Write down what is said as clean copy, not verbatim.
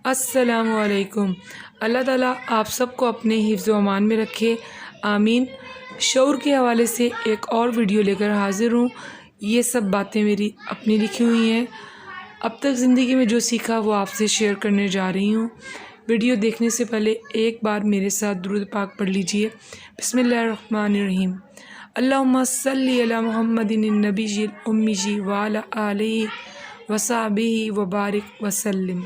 अस्सलामुअलैकुम। अल्लाह ताला आप सबको अपने हिफ्ज़ व अमान में रखे, आमीन। शऊर के हवाले से एक और वीडियो लेकर हाज़िर हूँ। ये सब बातें मेरी अपनी लिखी हुई हैं। अब तक ज़िंदगी में जो सीखा वो आपसे शेयर करने जा रही हूँ। वीडियो देखने से पहले एक बार मेरे साथ दुरूद पाक पढ़ लीजिए। बिस्मिल्लाहिर्रहमानिर्रहीम। अल्लाहुम्मा सल्ली अला मुहम्मदिन नबीय्यिल उम्मीय्यि व अला आलिहि व सहबिही व बारिक व सल्लिम।